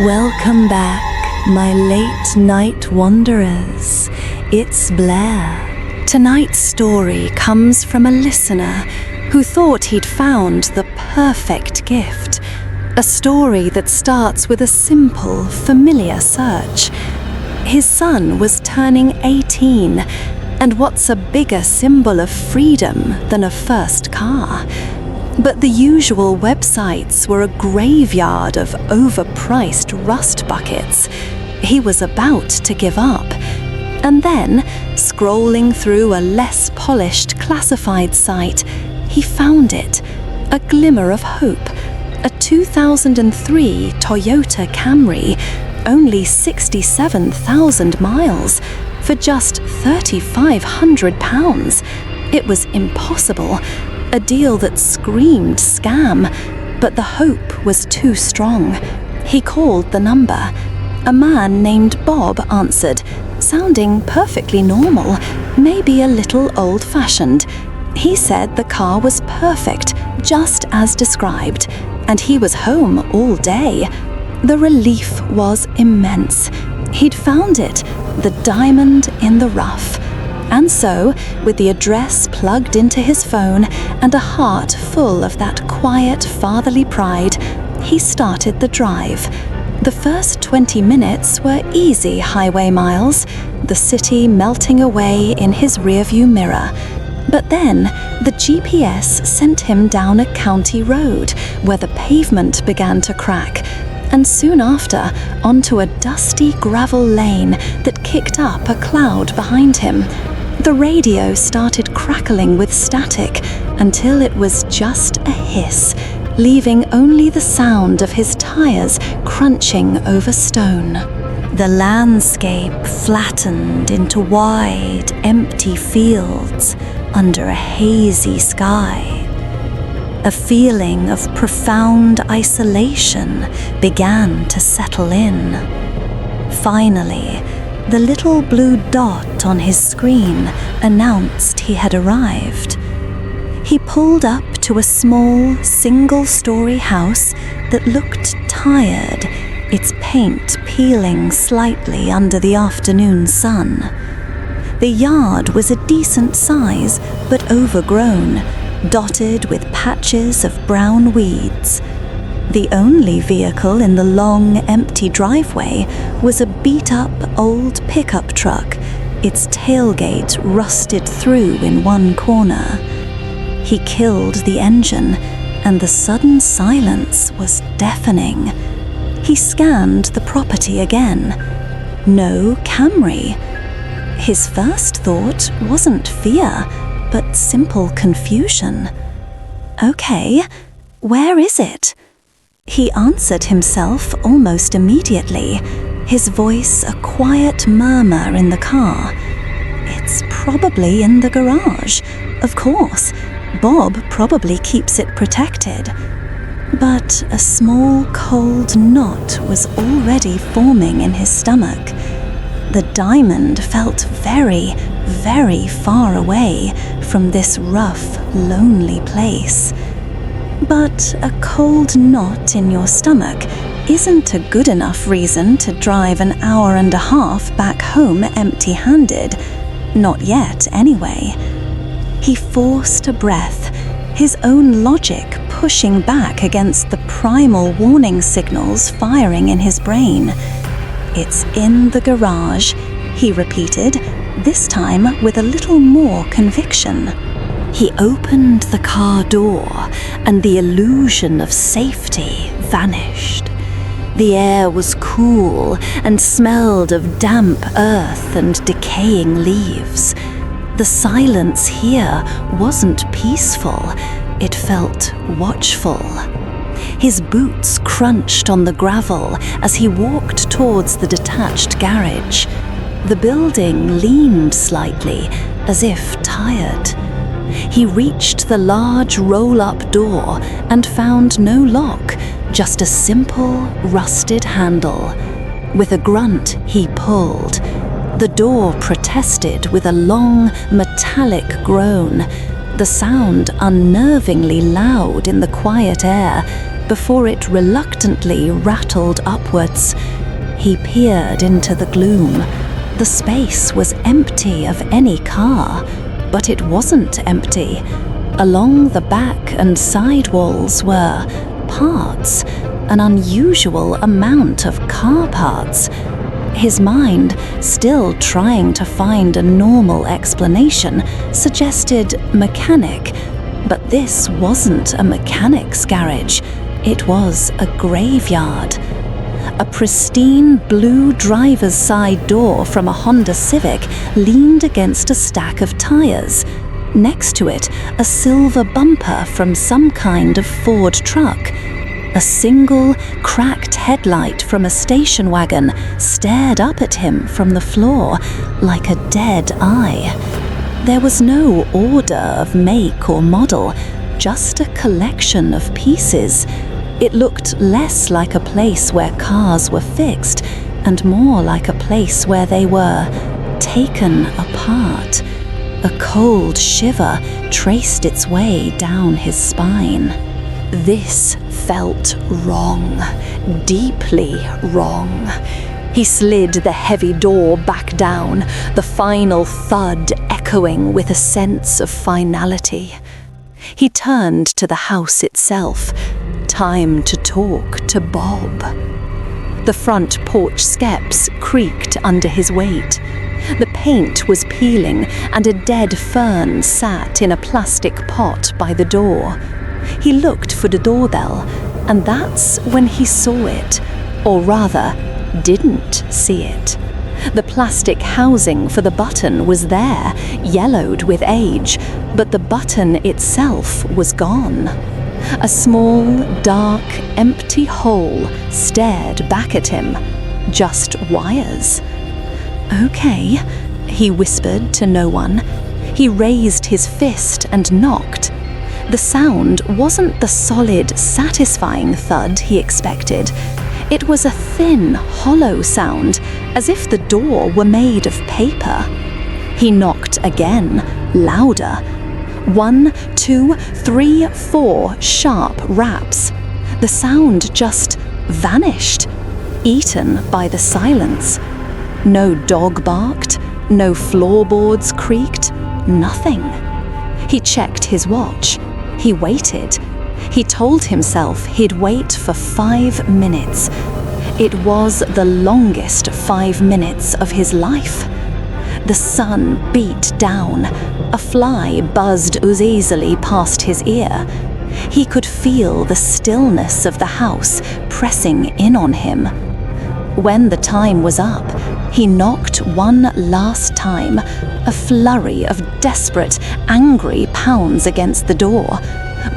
Welcome back, my late-night wanderers. It's Blair. Tonight's story comes from a listener who thought he'd found the perfect gift. A story that starts with a simple, familiar search. His son was turning 18, and what's a bigger symbol of freedom than a first car? But the usual websites were a graveyard of overpriced rust buckets. He was about to give up. And then, scrolling through a less polished classified site, he found it. A glimmer of hope. A 2003 Toyota Camry, only 67,000 miles, for just £3,500. It was impossible. A deal that screamed scam, but the hope was too strong. He called the number. A man named Bob answered, sounding perfectly normal, maybe a little old-fashioned. He said the car was perfect, just as described, and he was home all day. The relief was immense. He'd found it, the diamond in the rough. And so, with the address plugged into his phone and a heart full of that quiet fatherly pride, he started the drive. The first 20 minutes were easy highway miles, the city melting away in his rearview mirror. But then, the GPS sent him down a county road where the pavement began to crack, and soon after, onto a dusty gravel lane that kicked up a cloud behind him. The radio started crackling with static until it was just a hiss, leaving only the sound of his tires crunching over stone. The landscape flattened into wide, empty fields under a hazy sky. A feeling of profound isolation began to settle in. Finally, the little blue dot on his screen announced he had arrived. He pulled up to a small, single-story house that looked tired, its paint peeling slightly under the afternoon sun. The yard was a decent size, but overgrown, dotted with patches of brown weeds. The only vehicle in the long, empty driveway was a beat-up old pickup truck, its tailgate rusted through in one corner. He killed the engine, and the sudden silence was deafening. He scanned the property again. No Camry. His first thought wasn't fear, but simple confusion. Okay, where is it? He answered himself almost immediately, his voice a quiet murmur in the car. It's probably in the garage. Of course, Bob probably keeps it protected. But a small, cold knot was already forming in his stomach. The diamond felt very, very far away from this rough, lonely place. But a cold knot in your stomach isn't a good enough reason to drive an hour and a half back home empty-handed. Not yet, anyway. He forced a breath, his own logic pushing back against the primal warning signals firing in his brain. It's in the garage, he repeated, this time with a little more conviction. He opened the car door, and the illusion of safety vanished. The air was cool and smelled of damp earth and decaying leaves. The silence here wasn't peaceful, it felt watchful. His boots crunched on the gravel as he walked towards the detached garage. The building leaned slightly, as if tired. He reached the large roll-up door and found no lock, just a simple, rusted handle. With a grunt, he pulled. The door protested with a long, metallic groan, the sound unnervingly loud in the quiet air, before it reluctantly rattled upwards. He peered into the gloom. The space was empty of any car, but it wasn't empty. Along the back and side walls were parts, an unusual amount of car parts. His mind, still trying to find a normal explanation, suggested mechanic, but this wasn't a mechanic's garage. It was a graveyard. A pristine blue driver's side door from a Honda Civic leaned against a stack of tires. Next to it, a silver bumper from some kind of Ford truck. A single, cracked headlight from a station wagon stared up at him from the floor like a dead eye. There was no order of make or model, just a collection of pieces. It looked less like a place where cars were fixed and more like a place where they were taken apart. A cold shiver traced its way down his spine. This felt wrong, deeply wrong. He slid the heavy door back down, the final thud echoing with a sense of finality. He turned to the house itself. Time to talk to Bob. The front porch steps creaked under his weight. The paint was peeling, and a dead fern sat in a plastic pot by the door. He looked for the doorbell, and that's when he saw it, or rather, didn't see it. The plastic housing for the button was there, yellowed with age, but the button itself was gone. A small, dark, empty hole stared back at him. Just wires. "Okay," he whispered to no one. He raised his fist and knocked. The sound wasn't the solid, satisfying thud he expected. It was a thin, hollow sound, as if the door were made of paper. He knocked again, louder. 1, 2, 3, 4 sharp raps. The sound just vanished, eaten by the silence. No dog barked, no floorboards creaked, nothing. He checked his watch. He waited. He told himself he'd wait for 5 minutes. It was the longest 5 minutes of his life. The sun beat down. A fly buzzed uneasily past his ear. He could feel the stillness of the house pressing in on him. When the time was up, he knocked one last time, a flurry of desperate, angry pounds against the door.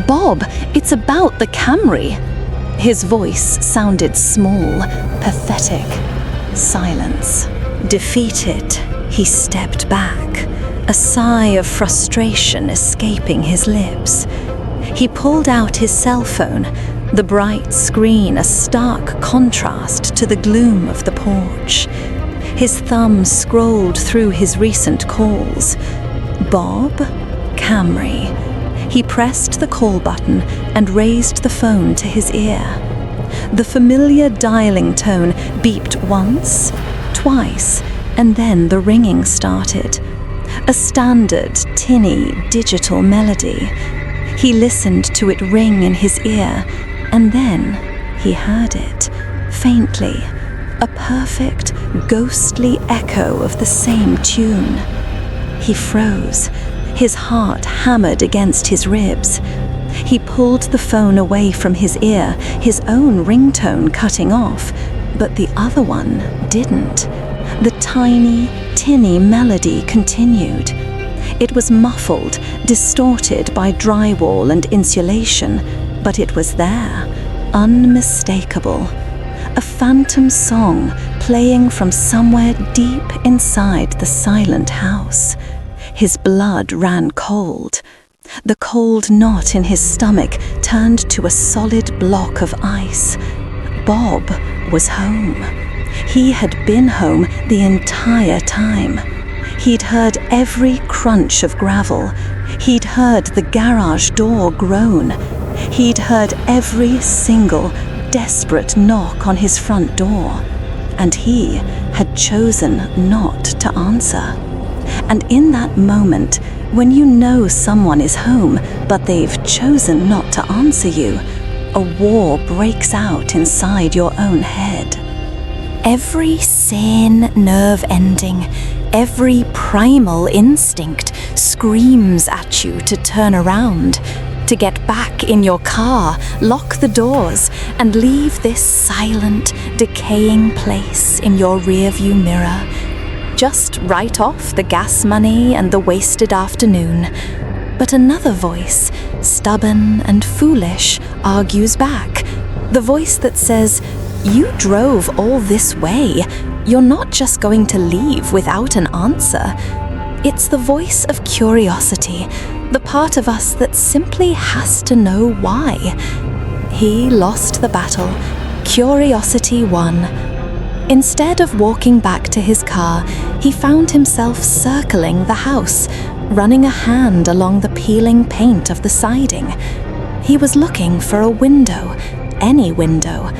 "Bob, it's about the Camry." His voice sounded small, pathetic. Silence. Defeated, he stepped back, a sigh of frustration escaping his lips. He pulled out his cell phone, the bright screen a stark contrast to the gloom of the porch. His thumb scrolled through his recent calls. Bob, Camry. He pressed the call button and raised the phone to his ear. The familiar dialing tone beeped once, twice, and then the ringing started. A standard, tinny, digital melody. He listened to it ring in his ear, and then he heard it, faintly, a perfect, ghostly echo of the same tune. He froze. His heart hammered against his ribs. He pulled the phone away from his ear, his own ringtone cutting off, but the other one didn't. The tiny, tinny melody continued. It was muffled, distorted by drywall and insulation, but it was there, unmistakable. A phantom song playing from somewhere deep inside the silent house. His blood ran cold. The cold knot in his stomach turned to a solid block of ice. Bob was home. He had been home the entire time. He'd heard every crunch of gravel. He'd heard the garage door groan. He'd heard every single desperate knock on his front door, and he had chosen not to answer. And in that moment, when you know someone is home, but they've chosen not to answer you, a war breaks out inside your own head. Every sane nerve ending, every primal instinct screams at you to turn around, to get back in your car, lock the doors, and leave this silent, decaying place in your rearview mirror. Just write off the gas money and the wasted afternoon. But another voice, stubborn and foolish, argues back. The voice that says, "You drove all this way. You're not just going to leave without an answer." It's the voice of curiosity, the part of us that simply has to know why. He lost the battle. Curiosity won. Instead of walking back to his car, he found himself circling the house, running a hand along the peeling paint of the siding. He was looking for a window, any window.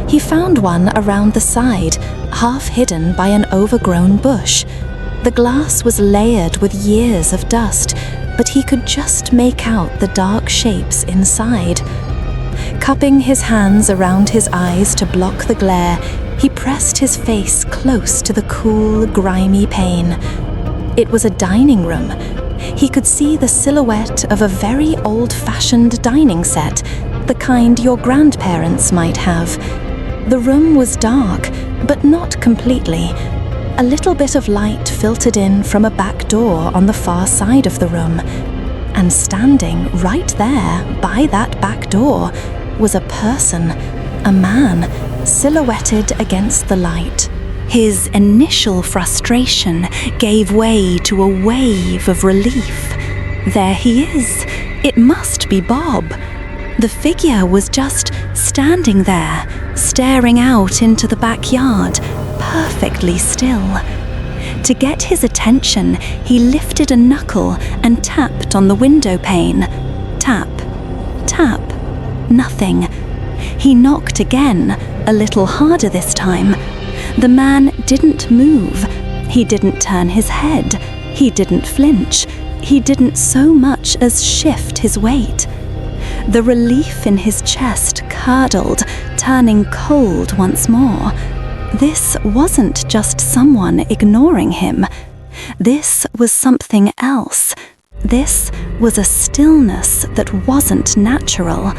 He found one around the side, half hidden by an overgrown bush. The glass was layered with years of dust, but he could just make out the dark shapes inside. Cupping his hands around his eyes to block the glare, he pressed his face close to the cool, grimy pane. It was a dining room. He could see the silhouette of a very old-fashioned dining set, the kind your grandparents might have. The room was dark, but not completely. A little bit of light filtered in from a back door on the far side of the room. And standing right there, by that back door, was a person, a man, silhouetted against the light. His initial frustration gave way to a wave of relief. There he is. It must be Bob. The figure was just standing there, staring out into the backyard, perfectly still. To get his attention, he lifted a knuckle and tapped on the window pane. Tap, tap, nothing. He knocked again, a little harder this time. The man didn't move. He didn't turn his head. He didn't flinch. He didn't so much as shift his weight. The relief in his chest curdled, turning cold once more. This wasn't just someone ignoring him. This was something else. This was a stillness that wasn't natural.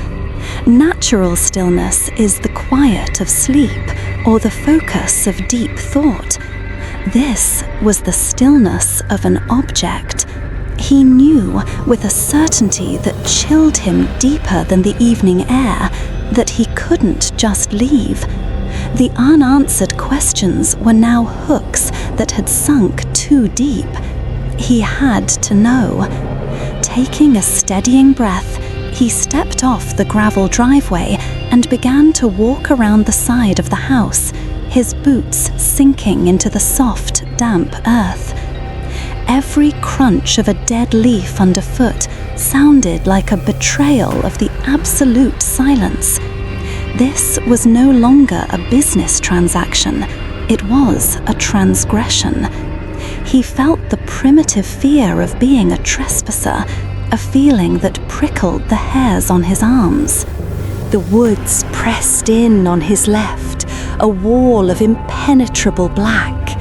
Natural stillness is the quiet of sleep or the focus of deep thought. This was the stillness of an object. He knew with a certainty that chilled him deeper than the evening air that he couldn't just leave. The unanswered questions were now hooks that had sunk too deep. He had to know. Taking a steadying breath, he stepped off the gravel driveway and began to walk around the side of the house, his boots sinking into the soft, damp earth. Every crunch of a dead leaf underfoot sounded like a betrayal of the absolute silence. This was no longer a business transaction. It was a transgression. He felt the primitive fear of being a trespasser, a feeling that prickled the hairs on his arms. The woods pressed in on his left, a wall of impenetrable black,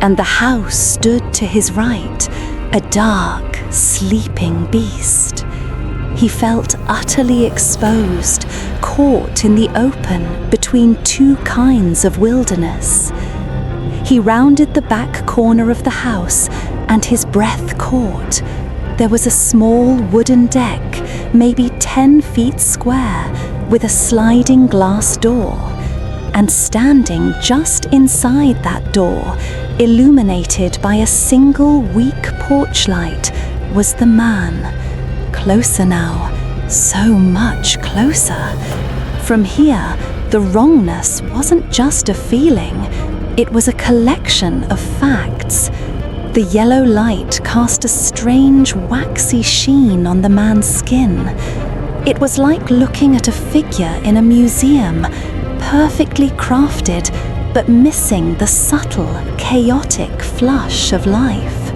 and the house stood to his right, a dark, sleeping beast. He felt utterly exposed, caught in the open between two kinds of wilderness. He rounded the back corner of the house, and his breath caught. There was a small wooden deck, maybe 10 feet square, with a sliding glass door. And standing just inside that door, illuminated by a single weak porch light, was the man. Closer now, so much closer. From here, the wrongness wasn't just a feeling, it was a collection of facts. The yellow light cast a strange waxy sheen on the man's skin. It was like looking at a figure in a museum, perfectly crafted, but missing the subtle, chaotic flush of life.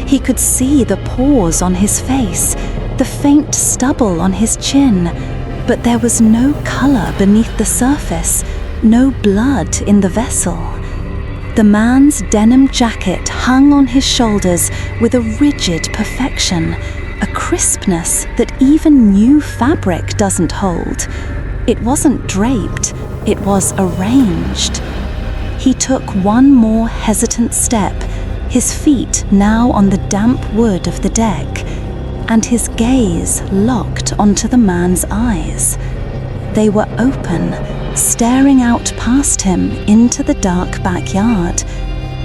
He could see the pores on his face, the faint stubble on his chin, but there was no color beneath the surface, no blood in the vessel. The man's denim jacket hung on his shoulders with a rigid perfection, a crispness that even new fabric doesn't hold. It wasn't draped, it was arranged. He took one more hesitant step, his feet now on the damp wood of the deck, and his gaze locked onto the man's eyes. They were open, staring out past him into the dark backyard,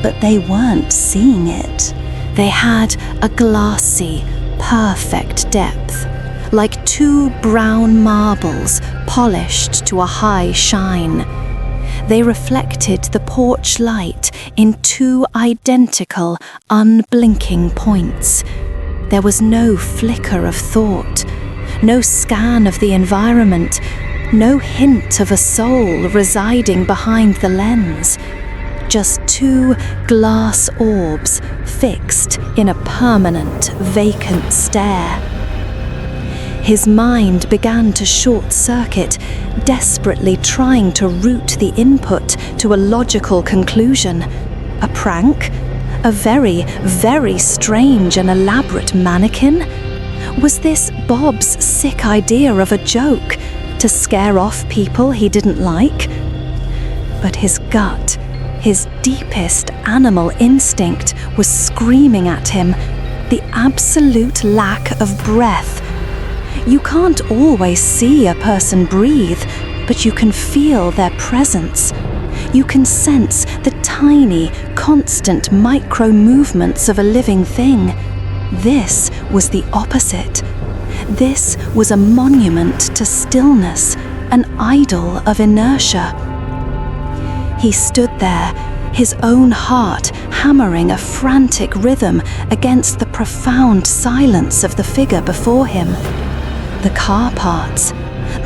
but they weren't seeing it. They had a glassy, perfect depth, like two brown marbles polished to a high shine. They reflected the porch light in two identical, unblinking points. There was no flicker of thought, no scan of the environment, no hint of a soul residing behind the lens. Just two glass orbs fixed in a permanent, vacant stare. His mind began to short-circuit, desperately trying to route the input to a logical conclusion. A prank? A very, very strange and elaborate mannequin? Was this Bob's sick idea of a joke to scare off people he didn't like? But his gut, his deepest animal instinct, was screaming at him, the absolute lack of breath. You can't always see a person breathe, but you can feel their presence. You can sense the tiny, constant micro-movements of a living thing. This was the opposite. This was a monument to stillness, an idol of inertia. He stood there, his own heart hammering a frantic rhythm against the profound silence of the figure before him. The car parts,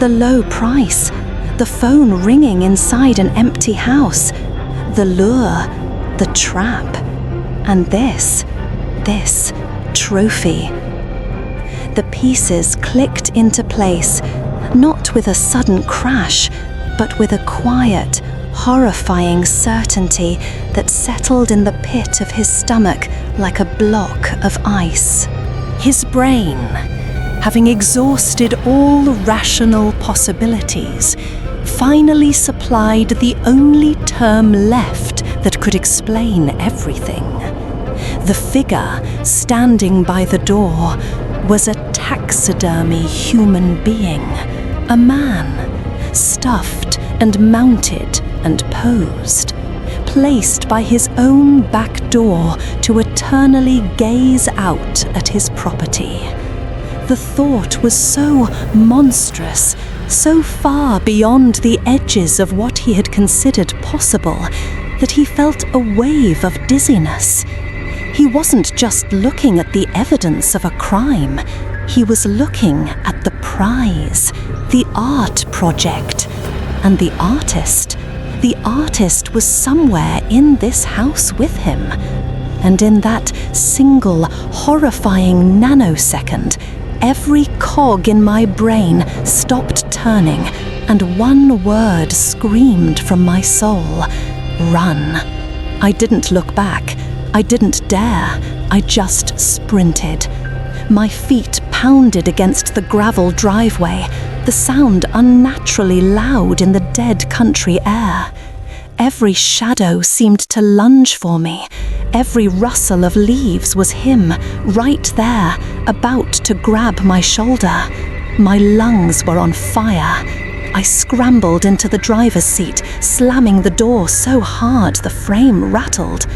the low price, the phone ringing inside an empty house, the lure, the trap, and this trophy. The pieces clicked into place, not with a sudden crash, but with a quiet, horrifying certainty that settled in the pit of his stomach like a block of ice. His brain, having exhausted all rational possibilities, finally supplied the only term left that could explain everything. The figure standing by the door was a taxidermy human being, a man, stuffed and mounted and posed, placed by his own back door to eternally gaze out at his property. The thought was so monstrous, so far beyond the edges of what he had considered possible, that he felt a wave of dizziness. He wasn't just looking at the evidence of a crime, he was looking at the prize, the art project, and the artist was somewhere in this house with him. And in that single, horrifying nanosecond, every cog in my brain stopped turning, and one word screamed from my soul: run. I didn't look back. I didn't dare. I just sprinted. My feet pounded against the gravel driveway, the sound unnaturally loud in the dead country air. Every shadow seemed to lunge for me. Every rustle of leaves was him, right there, about to grab my shoulder. My lungs were on fire. I scrambled into the driver's seat, slamming the door so hard the frame rattled.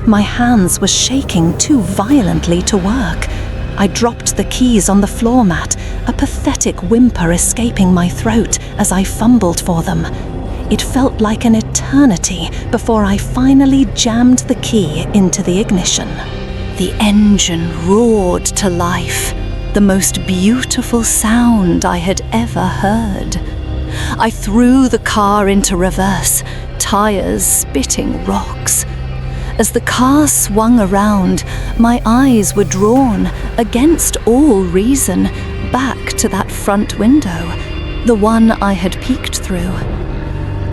My hands were shaking too violently to work. I dropped the keys on the floor mat, a pathetic whimper escaping my throat as I fumbled for them. It felt like an eternity before I finally jammed the key into the ignition. The engine roared to life. The the most beautiful sound I had ever heard. I threw the car into reverse, tires spitting rocks. As the car swung around, my eyes were drawn, against all reason, back to that front window, the one I had peeked through.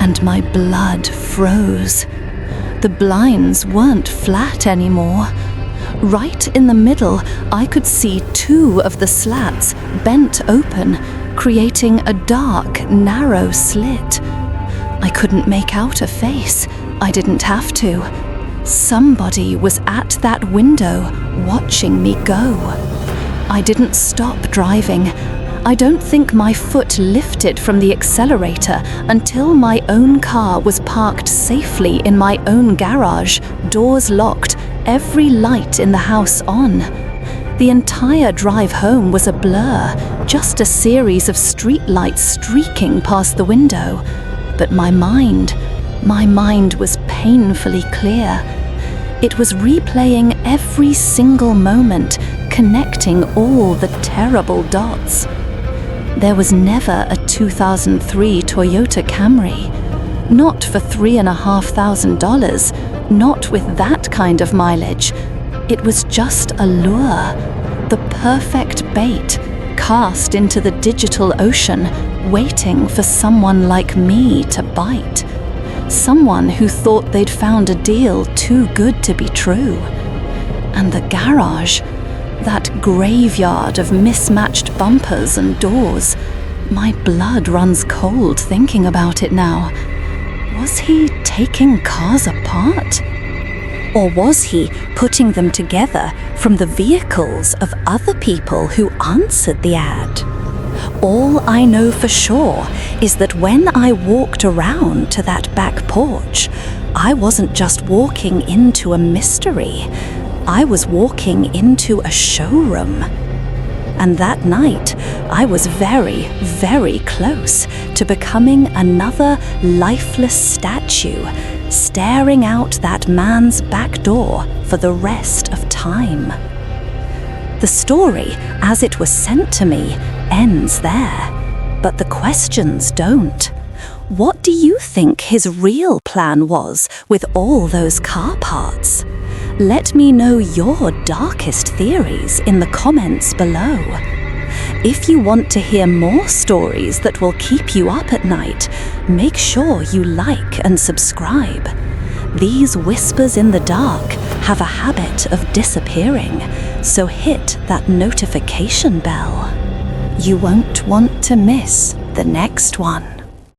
And my blood froze. The blinds weren't flat anymore. Right in the middle, I could see two of the slats bent open, creating a dark, narrow slit. I couldn't make out a face. I didn't have to. Somebody was at that window, watching me go. I didn't stop driving. I don't think my foot lifted from the accelerator until my own car was parked safely in my own garage, doors locked, every light in the house on. The entire drive home was a blur, just a series of streetlights streaking past the window. But my mind was painfully clear. It was replaying every single moment, connecting all the terrible dots. There was never a 2003 Toyota Camry. Not for $3,500, not with that kind of mileage. It was just a lure, the perfect bait, cast into the digital ocean, waiting for someone like me to bite. Someone who thought they'd found a deal too good to be true. And the garage, that graveyard of mismatched bumpers and doors, my blood runs cold thinking about it now. Was he taking cars apart? Or was he putting them together from the vehicles of other people who answered the ad? All I know for sure is that when I walked around to that back porch, I wasn't just walking into a mystery. I was walking into a showroom. And that night, I was very, very close to becoming another lifeless statue, staring out that man's back door for the rest of time. The story, as it was sent to me, ends there, but the questions don't. What do you think his real plan was with all those car parts? Let me know your darkest theories in the comments below. If you want to hear more stories that will keep you up at night, make sure you like and subscribe. These whispers in the dark have a habit of disappearing, so hit that notification bell. You won't want to miss the next one.